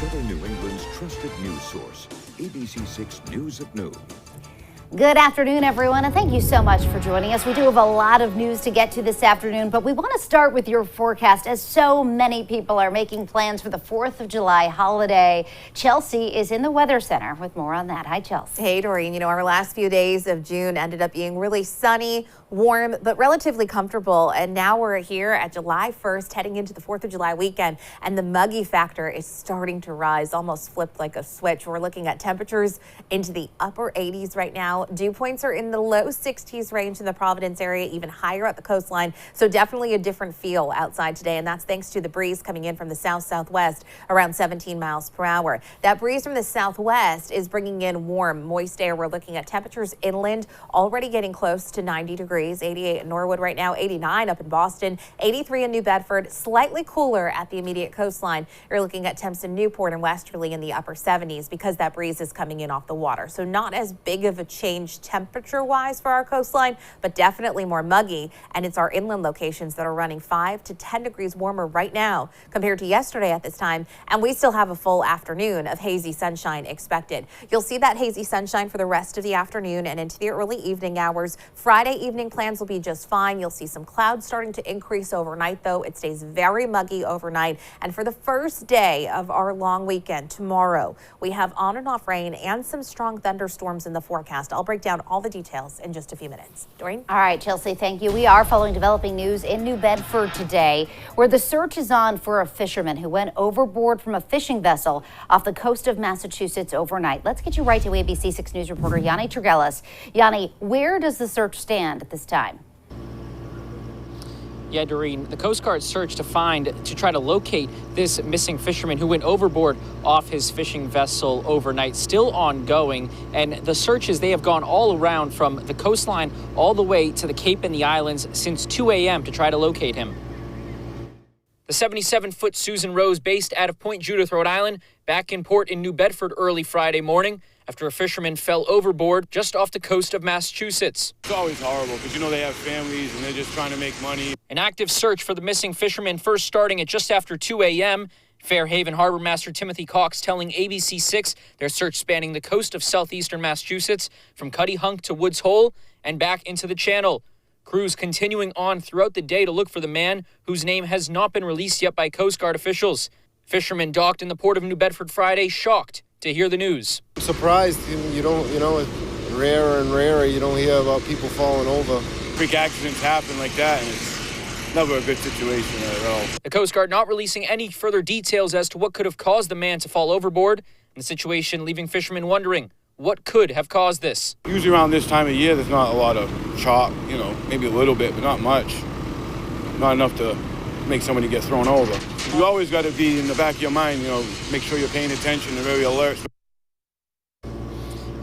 Southern New England's trusted news source, ABC6 News at Noon. Good afternoon, everyone, and thank you so much for joining us. We do have a lot of news to get to this afternoon, but we want to start with your forecast as so many people are making plans for the 4th of July holiday. Chelsea is in the Weather Center with more on that. Hi, Chelsea. Hey, Doreen. You know, our last few days of June ended up being really sunny, warm, but relatively comfortable. And now we're here at July 1st, heading into the 4th of July weekend, and the muggy factor is starting to rise, almost flipped like a switch. We're looking at temperatures into the upper 80s right now. Dew points are in the low 60s range in the Providence area, even higher at the coastline. So definitely a different feel outside today, and that's thanks to the breeze coming in from the south-southwest around 17 miles per hour. That breeze from the southwest is bringing in warm, moist air. We're looking at temperatures inland already getting close to 90 degrees, 88 in Norwood right now, 89 up in Boston, 83 in New Bedford, slightly cooler at the immediate coastline. You're looking at temps in Newport and Westerly in the upper 70s because that breeze is coming in off the water. So not as big of a change temperature-wise for our coastline, but definitely more muggy. And it's our inland locations that are running 5 to 10 degrees warmer right now compared to yesterday at this time. And we still have a full afternoon of hazy sunshine expected. You'll see that hazy sunshine for the rest of the afternoon and into the early evening hours. Friday evening plans will be just fine. You'll see some clouds starting to increase overnight, though. It stays very muggy overnight. And for the first day of our long weekend, tomorrow, we have on and off rain and some strong thunderstorms in the forecast. I'll break down all the details in just a few minutes. Doreen? All right, Chelsea, thank you. We are following developing news in New Bedford today, where the search is on for a fisherman who went overboard from a fishing vessel off the coast of Massachusetts overnight. Let's get you right to ABC6 News reporter Yanni Tregellis. Yanni, where does the search stand at this time? Yeah, Doreen, the Coast Guard search to try to locate this missing fisherman who went overboard off his fishing vessel overnight, still ongoing. And the searches, they have gone all around from the coastline all the way to the Cape and the islands since 2 a.m. to try to locate him. The 77-foot Susan Rose, based out of Point Judith, Rhode Island, back in port in New Bedford early Friday morning after a fisherman fell overboard just off the coast of Massachusetts. It's always horrible because, you know, they have families and they're just trying to make money. An active search for the missing fisherman first starting at just after 2 a.m. Fairhaven Harbor Master Timothy Cox telling ABC6 their search spanning the coast of southeastern Massachusetts from Cuddy Hunk to Woods Hole and back into the channel. Crews continuing on throughout the day to look for the man whose name has not been released yet by Coast Guard officials. Fishermen docked in the port of New Bedford Friday, shocked to hear the news. I'm surprised it's rarer and rarer. You don't hear about people falling over. Freak accidents happen like that, and it's never a good situation at all. The Coast Guard not releasing any further details as to what could have caused the man to fall overboard, and the situation leaving fishermen wondering what could have caused this. Usually around this time of year, there's not a lot of chalk, maybe a little bit, but not much. Not enough to make somebody get thrown over. You always got to be in the back of your mind, make sure you're paying attention and very alert.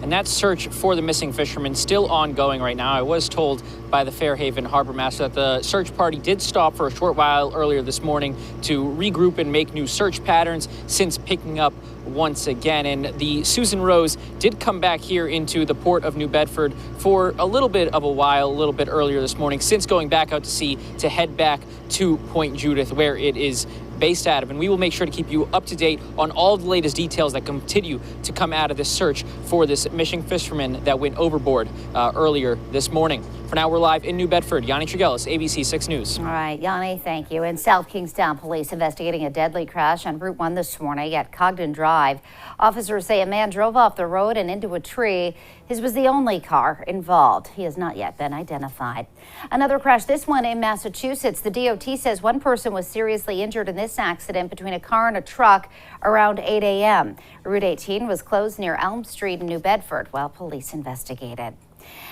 And that search for the missing fisherman still ongoing right now. I was told by the Fairhaven Harbor Master that the search party did stop for a short while earlier this morning to regroup and make new search patterns since picking up once again. And the Susan Rose did come back here into the port of New Bedford for a little bit of a while, a little bit earlier this morning, since going back out to sea to head back to Point Judith, where it is based out of. And we will make sure to keep you up to date on all the latest details that continue to come out of this search for this missing fisherman that went overboard earlier this morning. For now, we're live in New Bedford. Yanni Tregellis, ABC6 News. All right, Yanni, thank you. In South Kingstown, police investigating a deadly crash on Route 1 this morning at Cogden Drive. Officers say a man drove off the road and into a tree. His was the only car involved. He has not yet been identified. Another crash, this one in Massachusetts. The DOT says one person was seriously injured in this accident between a car and a truck around 8 a.m. Route 18 was closed near Elm Street in New Bedford while police investigated.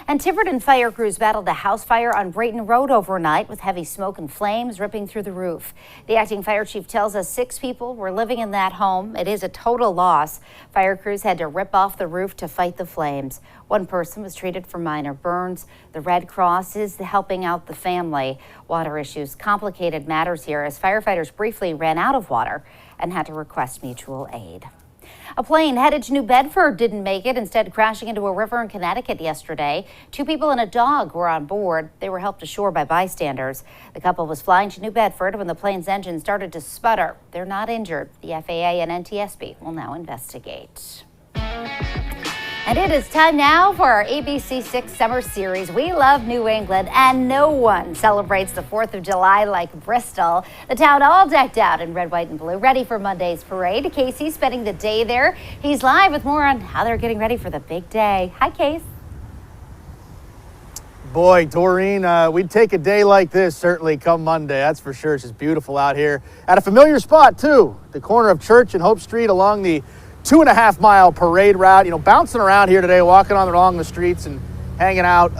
And Tiverton fire crews battled a house fire on Brayton Road overnight with heavy smoke and flames ripping through the roof. The acting fire chief tells us 6 people were living in that home. It is a total loss. Fire crews had to rip off the roof to fight the flames. One person was treated for minor burns. The Red Cross is helping out the family. Water issues complicated matters here as firefighters briefly ran out of water and had to request mutual aid. A plane headed to New Bedford didn't make it, instead crashing into a river in Connecticut yesterday. 2 people and a dog were on board. They were helped ashore by bystanders. The couple was flying to New Bedford when the plane's engine started to sputter. They're not injured. The FAA and NTSB will now investigate. And it is time now for our ABC6 Summer Series. We love New England, and no one celebrates the 4th of July like Bristol. The town all decked out in red, white, and blue, ready for Monday's parade. Casey's spending the day there. He's live with more on how they're getting ready for the big day. Hi, Case. Boy, Doreen, we'd take a day like this certainly come Monday. That's for sure. It's just beautiful out here. At a familiar spot, too, the corner of Church and Hope Street along the 2.5-mile parade route, bouncing around here today, walking along the streets and hanging out.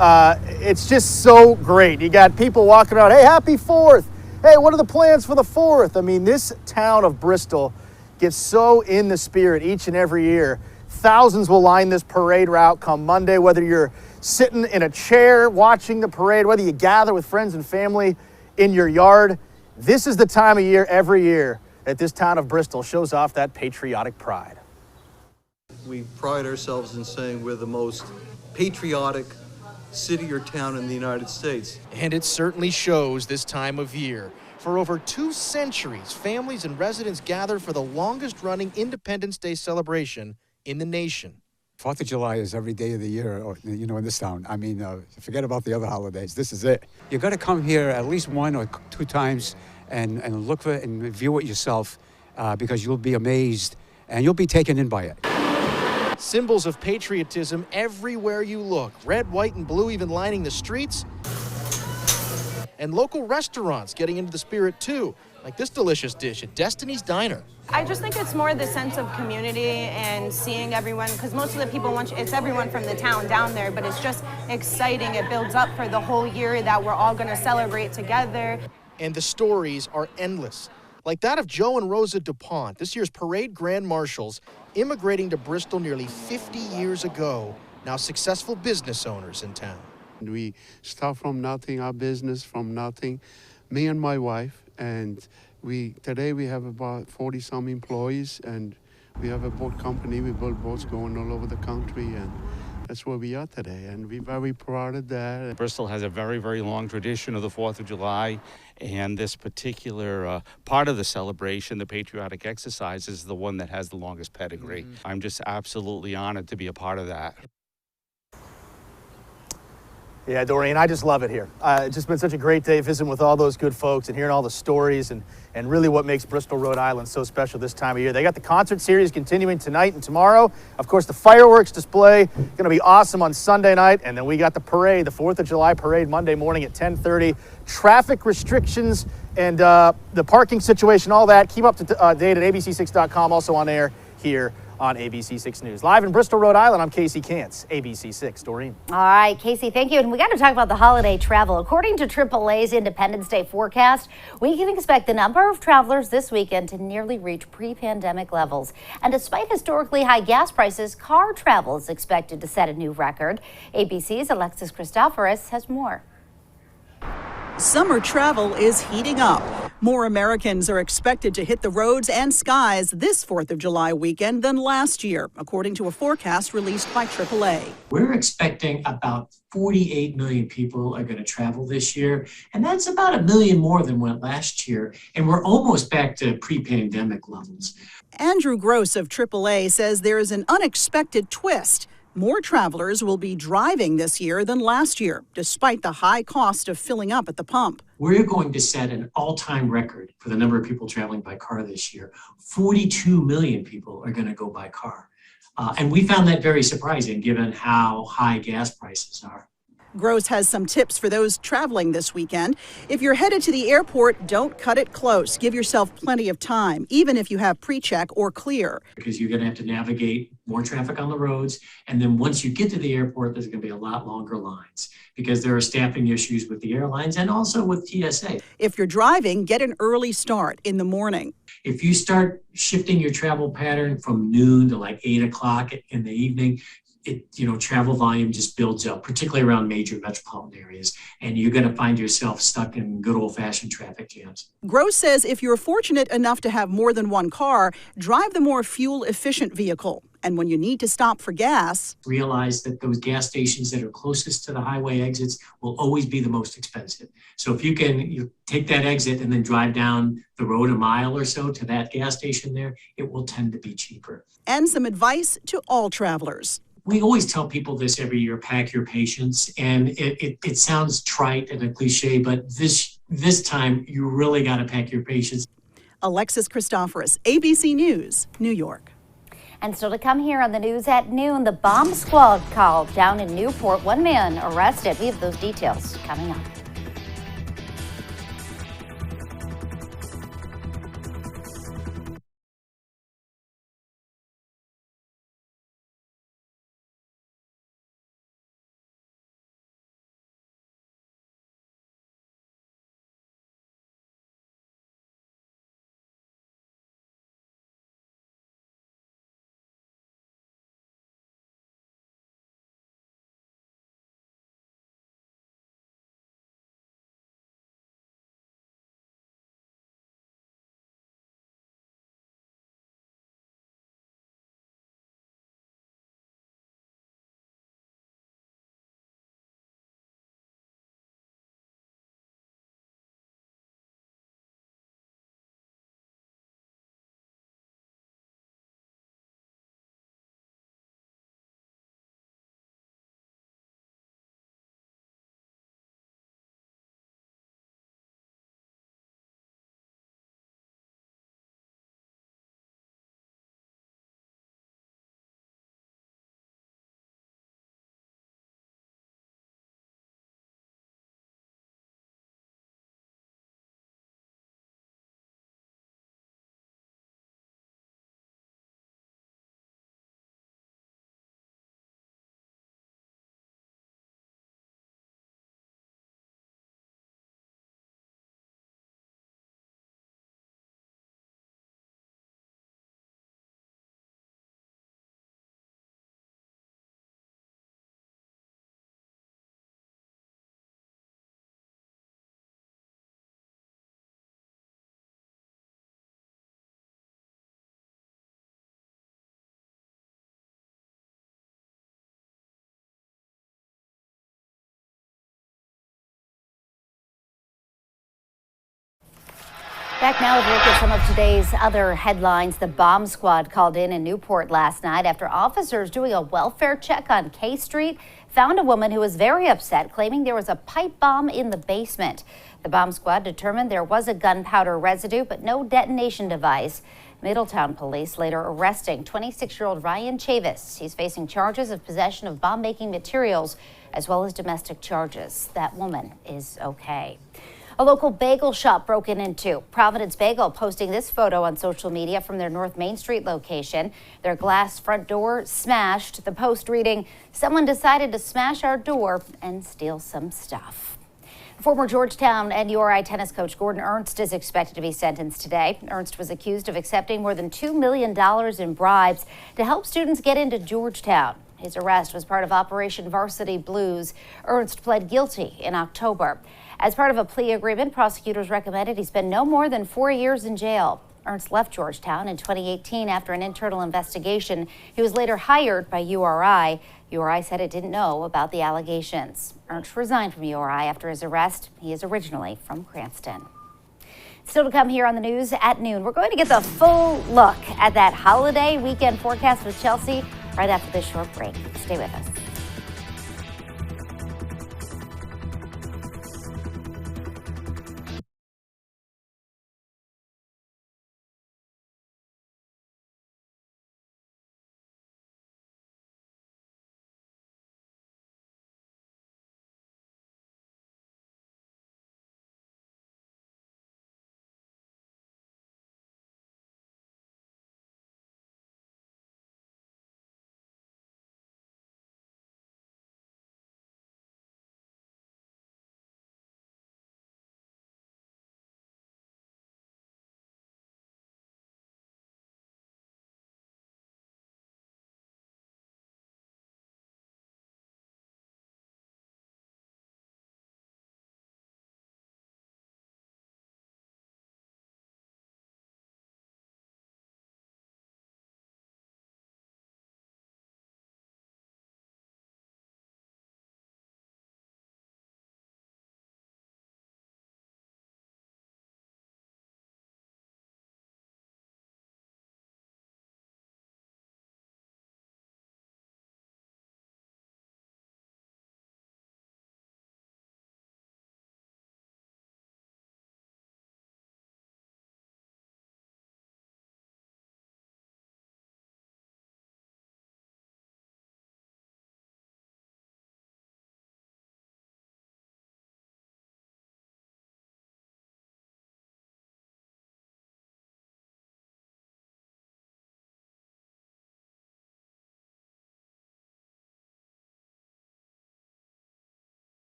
It's just so great. You got people walking around, hey, happy 4th. Hey, what are the plans for the 4th? I mean, this town of Bristol gets so in the spirit each and every year. Thousands will line this parade route come Monday, whether you're sitting in a chair watching the parade, whether you gather with friends and family in your yard. This is the time of year every year that this town of Bristol shows off that patriotic pride. We pride ourselves in saying we're the most patriotic city or town in the United States. And it certainly shows this time of year. For over 2 centuries, families and residents gather for the longest-running Independence Day celebration in the nation. 4th of July is every day of the year, in this town. I mean, forget about the other holidays. This is it. You got to come here at least 1 or 2 times and look for it and view it yourself because you'll be amazed and you'll be taken in by it. Symbols of patriotism everywhere you look. Red, white, and blue even lining the streets. And local restaurants getting into the spirit too, like this delicious dish at Destiny's Diner. I just think it's more the sense of community and seeing everyone, because most of the people it's everyone from the town down there, but it's just exciting. It builds up for the whole year that we're all going to celebrate together. And the stories are endless, like that of Joe and Rosa DuPont, this year's parade grand marshals, immigrating to Bristol nearly 50 years ago, now successful business owners in town. We start from nothing, our business from nothing, me and my wife, and today we have about 40-some employees, and we have a boat company. We build boats going all over the country, and that's where we are today, and we're very proud of that. Bristol has a very, very long tradition of the 4th of July, and this particular part of the celebration, the patriotic exercise, is the one that has the longest pedigree. I'm just absolutely honored to be a part of that. Yeah, Doreen, I just love it here. It's just been such a great day visiting with all those good folks and hearing all the stories and really what makes Bristol, Rhode Island so special this time of year. They got the concert series continuing tonight and tomorrow. Of course, the fireworks display going to be awesome on Sunday night. And then we got the parade, the 4th of July parade, Monday morning at 10:30. Traffic restrictions and the parking situation, all that. Keep up to date at abc6.com, also on air here on ABC6 News. Live in Bristol, Rhode Island, I'm Casey Kantz, ABC6. Doreen. All right, Casey, thank you. And we got to talk about the holiday travel. According to AAA's Independence Day forecast, we can expect the number of travelers this weekend to nearly reach pre-pandemic levels. And despite historically high gas prices, car travel is expected to set a new record. ABC's Alexis Christoforous has more. Summer travel is heating up. More Americans are expected to hit the roads and skies this 4th of July weekend than last year, according to a forecast released by AAA. We're expecting about 48 million people are going to travel this year, and that's about 1 million more than went last year, and we're almost back to pre-pandemic levels. Andrew Gross of AAA says there is an unexpected twist. More travelers will be driving this year than last year, despite the high cost of filling up at the pump. We're going to set an all-time record for the number of people traveling by car this year. 42 million people are going to go by car. And we found that very surprising given how high gas prices are. Gross has some tips for those traveling this weekend. If you're headed to the airport, don't cut it close. Give yourself plenty of time, even if you have pre-check or clear. Because you're going to have to navigate more traffic on the roads. And then once you get to the airport, there's going to be a lot longer lines because there are staffing issues with the airlines and also with TSA. If you're driving, get an early start in the morning. If you start shifting your travel pattern from noon to like 8 o'clock in the evening, travel volume just builds up, particularly around major metropolitan areas, and you're going to find yourself stuck in good old-fashioned traffic jams. Gross says if you're fortunate enough to have more than one car, drive the more fuel-efficient vehicle. And when you need to stop for gas, realize that those gas stations that are closest to the highway exits will always be the most expensive. So if you can take that exit and then drive down the road a mile or so to that gas station there, it will tend to be cheaper. And some advice to all travelers. We always tell people this every year: pack your patience. And it sounds trite and a cliche, but this time you really got to pack your patience. Alexis Christoforous, ABC News, New York. And still to come here on the news at noon, the bomb squad called down in Newport. One man arrested. We have those details coming up. Back now to look at some of today's other headlines. The bomb squad called in Newport last night after officers doing a welfare check on K Street found a woman who was very upset, claiming there was a pipe bomb in the basement. The bomb squad determined there was a gunpowder residue, but no detonation device. Middletown police later arresting 26-year-old Ryan Chavis. He's facing charges of possession of bomb-making materials as well as domestic charges. That woman is okay. A local bagel shop broken into. Providence Bagel posting this photo on social media from their North Main Street location. Their glass front door smashed. The post reading, "Someone decided to smash our door and steal some stuff." Former Georgetown and URI tennis coach Gordon Ernst is expected to be sentenced today. Ernst was accused of accepting more than $2 million in bribes to help students get into Georgetown. His arrest was part of Operation Varsity Blues. Ernst pled guilty in October. As part of a plea agreement, prosecutors recommended he spend no more than 4 years in jail. Ernst left Georgetown in 2018 after an internal investigation. He was later hired by URI. URI said it didn't know about the allegations. Ernst resigned from URI after his arrest. He is originally from Cranston. Still to come here on the news at noon, we're going to get the full look at that holiday weekend forecast with Chelsea right after this short break. Stay with us.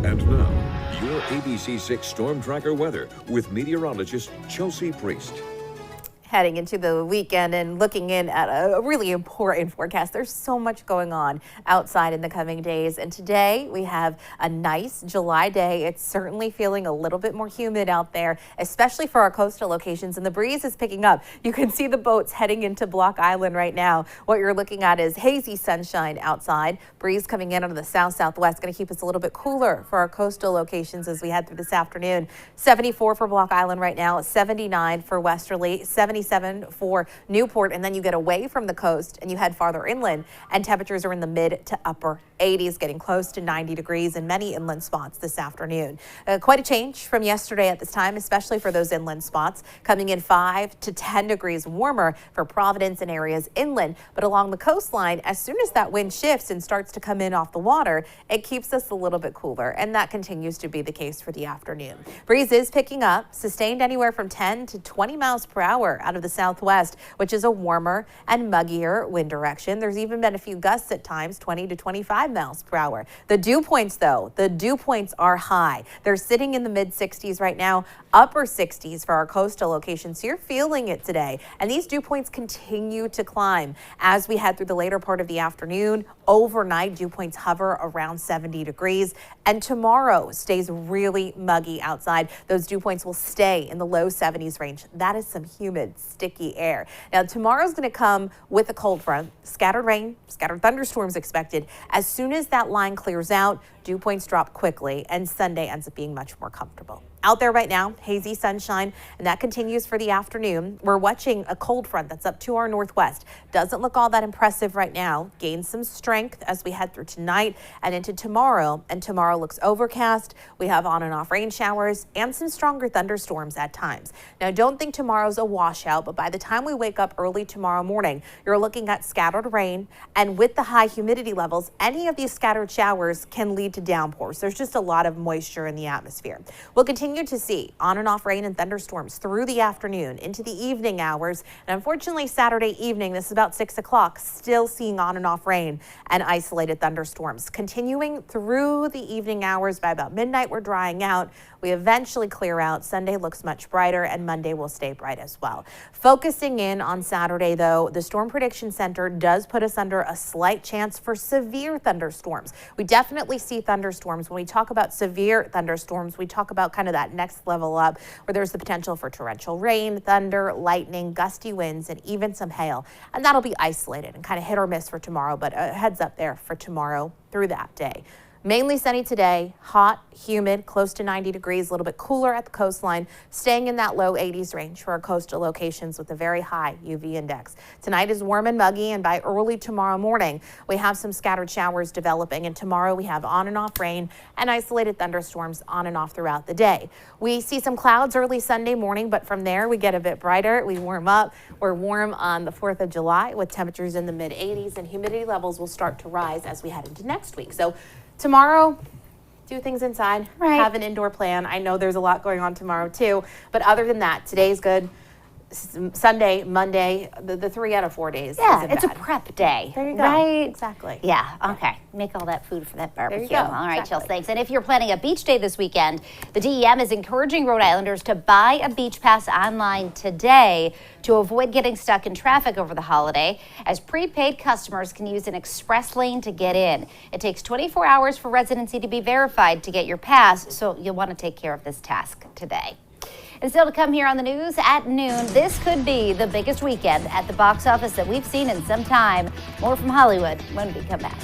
And now, your ABC6 Storm Tracker weather with meteorologist Chelsea Priest. Heading into the weekend and looking in at a really important forecast. There's so much going on outside in the coming days. And today we have a nice July day. It's certainly feeling a little bit more humid out there, especially for our coastal locations. And the breeze is picking up. You can see the boats heading into Block Island right now. What you're looking at is hazy sunshine outside. Breeze coming in out of the south-southwest, going to keep us a little bit cooler for our coastal locations as we head through this afternoon. 74 for Block Island right now, 79 for Westerly, 77 for Newport, and then you get away from the coast and you head farther inland and temperatures are in the mid to upper 80s, getting close to 90 degrees in many inland spots this afternoon. Quite a change from yesterday at this time, especially for those inland spots, coming in 5 to 10 degrees warmer for Providence and areas inland. But along the coastline, as soon as that wind shifts and starts to come in off the water, it keeps us a little bit cooler, and that continues to be the case for the afternoon. Breeze is picking up, sustained anywhere from 10 to 20 miles per hour out of the southwest, which is a warmer and muggier wind direction. There's even been a few gusts at times, 20 to 25 miles per hour. The dew points, though, the dew points are high. They're sitting in the mid 60s right now, upper 60s for our coastal locations. So you're feeling it today. And these dew points continue to climb as we head through the later part of the afternoon. Overnight, dew points hover around 70 degrees. And tomorrow stays really muggy outside. Those dew points will stay in the low 70s range. That is some humid, sticky air. Now, tomorrow's going to come with a cold front, scattered rain, scattered thunderstorms expected. As soon as that line clears out, dew points drop quickly, and Sunday ends up being much more comfortable. Out there right now, hazy sunshine, and that continues for the afternoon. We're watching a cold front that's up to our northwest. Doesn't look all that impressive right now. Gains some strength as we head through tonight and into tomorrow. And tomorrow looks overcast. We have on and off rain showers and some stronger thunderstorms at times. Now, don't think tomorrow's a washout, but by the time we wake up early tomorrow morning, you're looking at scattered rain. And with the high humidity levels, any of these scattered showers can lead to downpours. There's just a lot of moisture in the atmosphere. We'll continue to see on and off rain and thunderstorms through the afternoon into the evening hours. And unfortunately, Saturday evening, this is about 6 o'clock, still seeing on and off rain and isolated thunderstorms. Continuing through the evening hours, by about midnight, we're drying out. We eventually clear out. Sunday looks much brighter, and Monday will stay bright as well. Focusing in on Saturday, though, the Storm Prediction Center does put us under a slight chance for severe thunderstorms. We definitely see thunderstorms. When we talk about severe thunderstorms, we talk about kind of that next level up where there's the potential for torrential rain, thunder, lightning, gusty winds, and even some hail. And that'll be isolated and kind of hit or miss for tomorrow, but a heads up there for tomorrow through that day. Mainly sunny today, hot, humid, close to 90 degrees, a little bit cooler at the coastline, staying in that low 80s range for our coastal locations with a very high UV index. Tonight is warm and muggy, and by early tomorrow morning, we have some scattered showers developing, and tomorrow we have on and off rain and isolated thunderstorms on and off throughout the day. We see some clouds early Sunday morning, but from there we get a bit brighter. We warm up. We're warm on the 4th of July with temperatures in the mid 80s, and humidity levels will start to rise as we head into next week. So tomorrow, do things inside, have an indoor plan. I know there's a lot going on tomorrow too, but other than that, today's good. Sunday, Monday, the 3 out of 4 days. Yeah, isn't it's bad. a prep day. There you go. Right? Exactly. Yeah, okay. Make all that food for that barbecue. There you go. All right, Exactly. Chels, thanks. And if you're planning a beach day this weekend, the DEM is encouraging Rhode Islanders to buy a beach pass online today to avoid getting stuck in traffic over the holiday, as prepaid customers can use an express lane to get in. It takes 24 hours for residency to be verified to get your pass, so you'll want to take care of this task today. And still to come here on the news at noon, this could be the biggest weekend at the box office that we've seen in some time. More from Hollywood when we come back.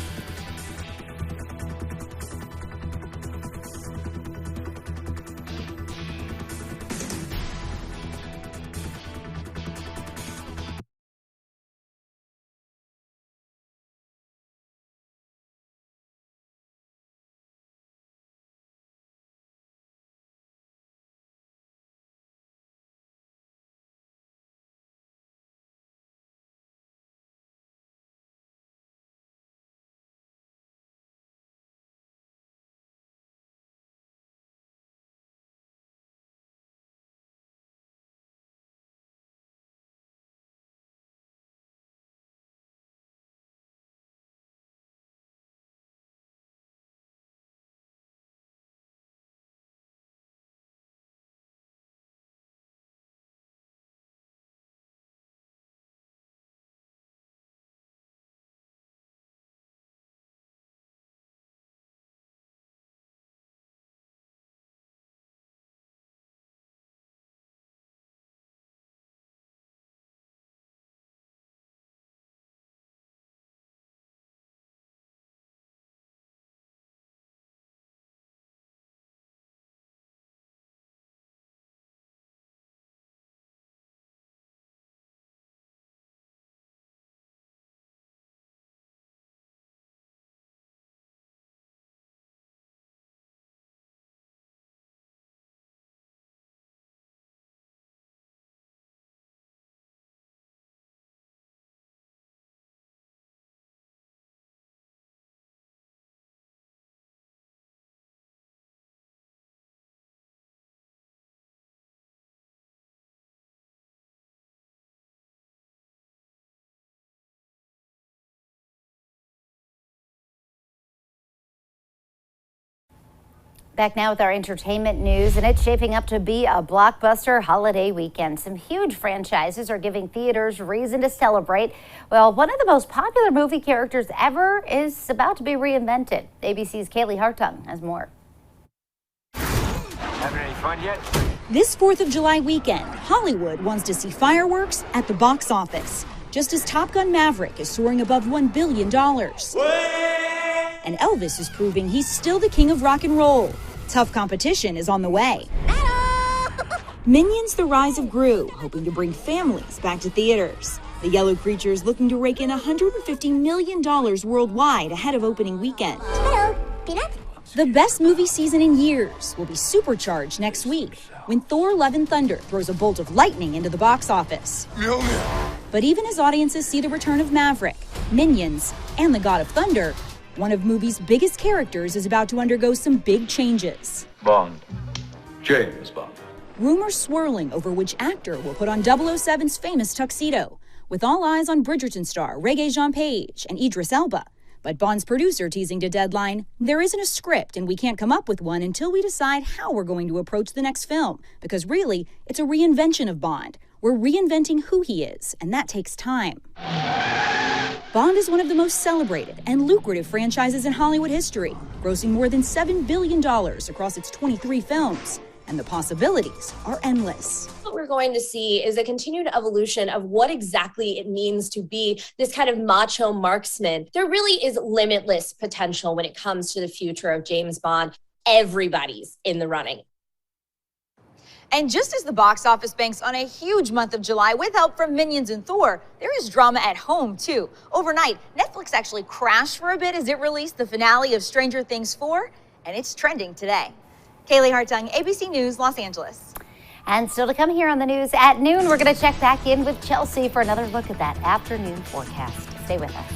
Back now with our entertainment news, and it's shaping up to be a blockbuster holiday weekend. Some huge franchises are giving theaters reason to celebrate. Well, one of the most popular movie characters ever is about to be reinvented. ABC's Kaylee Hartung has more. Having any fun yet? This 4th of July weekend, Hollywood wants to see fireworks at the box office, just as Top Gun Maverick is soaring above $1 billion. And Elvis is proving he's still the king of rock and roll. Tough competition is on the way. Minions: The Rise of Gru, hoping to bring families back to theaters. The Yellow Creatures looking to rake in $150 million worldwide ahead of opening weekend. Hello, Peanut. The best movie season in years will be supercharged next week when Thor: Love and Thunder throws a bolt of lightning into the box office. But even as audiences see the return of Maverick, Minions, and the God of Thunder, one of movies' biggest characters is about to undergo some big changes. Bond. James Bond. Rumors swirling over which actor will put on 007's famous tuxedo, with all eyes on Bridgerton star Regé-Jean Page and Idris Elba. But Bond's producer teasing to Deadline, there isn't a script and we can't come up with one until we decide how we're going to approach the next film. Because really, it's a reinvention of Bond. We're reinventing who he is, and that takes time. Bond is one of the most celebrated and lucrative franchises in Hollywood history, grossing more than $7 billion across its 23 films. And the possibilities are endless. What we're going to see is a continued evolution of what exactly it means to be this kind of macho marksman. There really is limitless potential when it comes to the future of James Bond. Everybody's in the running. And just as the box office banks on a huge month of July with help from Minions and Thor, there is drama at home too. Overnight, Netflix actually crashed for a bit as it released the finale of Stranger Things 4, and it's trending today. Kaylee Hartung, ABC News, Los Angeles. And still to come here on the news at noon, we're going to check back in with Chelsea for another look at that afternoon forecast. Stay with us.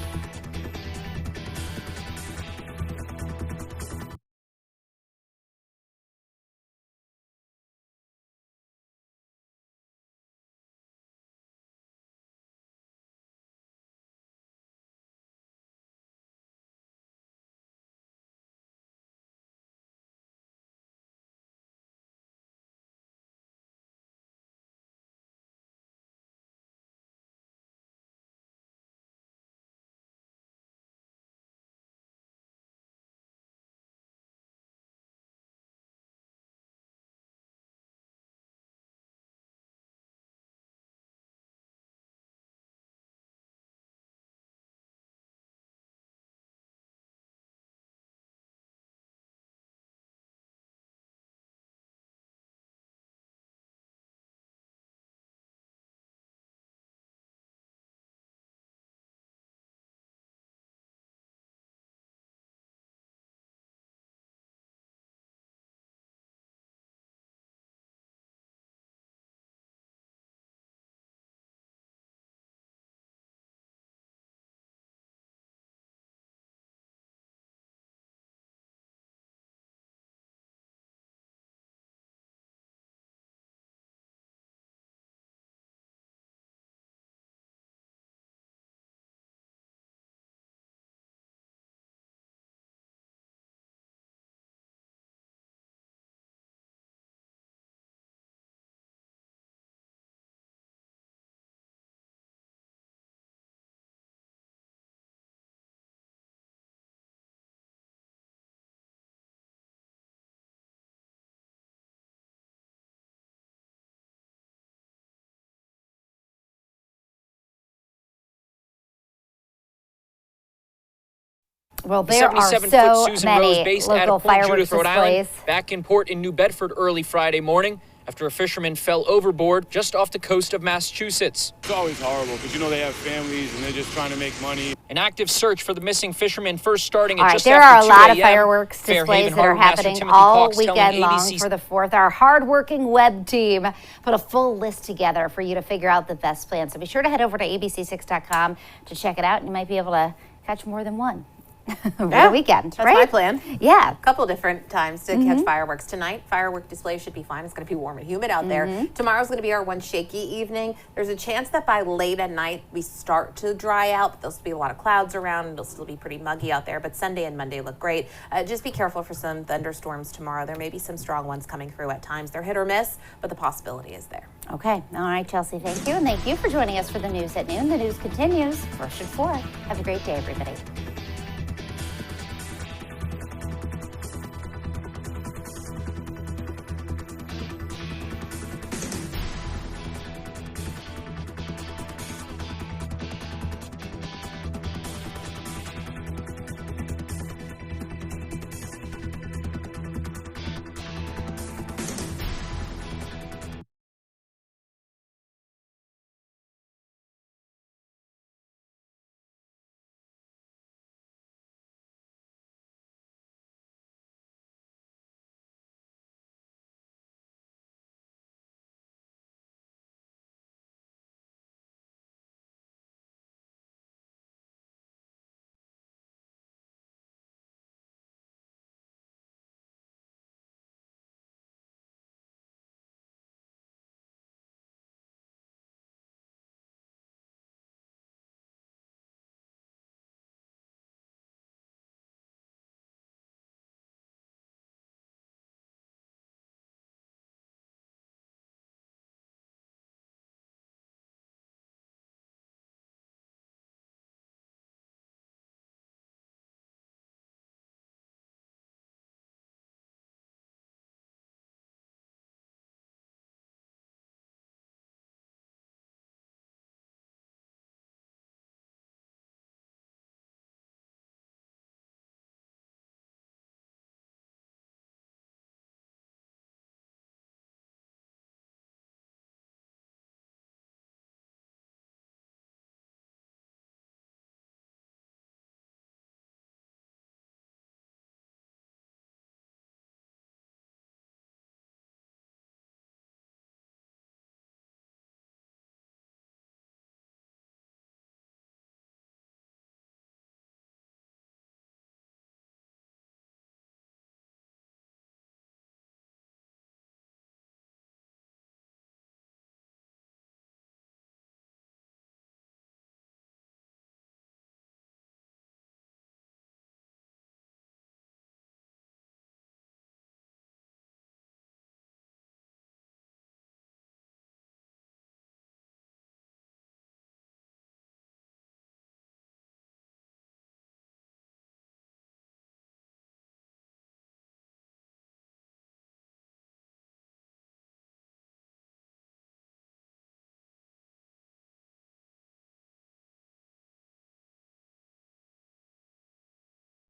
Well, there are so many local fireworks displays. Back in port in New Bedford early Friday morning after a fisherman fell overboard just off the coast of Massachusetts. It's always horrible because, you know, they have families and they're just trying to make money. An active search for the missing fisherman first starting at just there after 2 are a a.m. lot of fireworks displays that are happening all weekend long for the 4th. Our hardworking web team put a full list together for you to figure out the best plan. So be sure to head over to abc6.com to check it out, and you might be able to catch more than one. over the weekend, That's right? my plan. Yeah. A couple different times to catch fireworks. Tonight, firework display should be fine. It's going to be warm and humid out there. Tomorrow's going to be our one shaky evening. There's a chance that by late at night we start to dry out, but there'll still be a lot of clouds around. It'll still be pretty muggy out there, but Sunday and Monday look great. Just be careful for some thunderstorms tomorrow. There may be some strong ones coming through at times. They're hit or miss, but the possibility is there. Okay. All right, Chelsea, thank you. And thank you for joining us for the news at noon. The news continues. First and 4. Have a great day, everybody.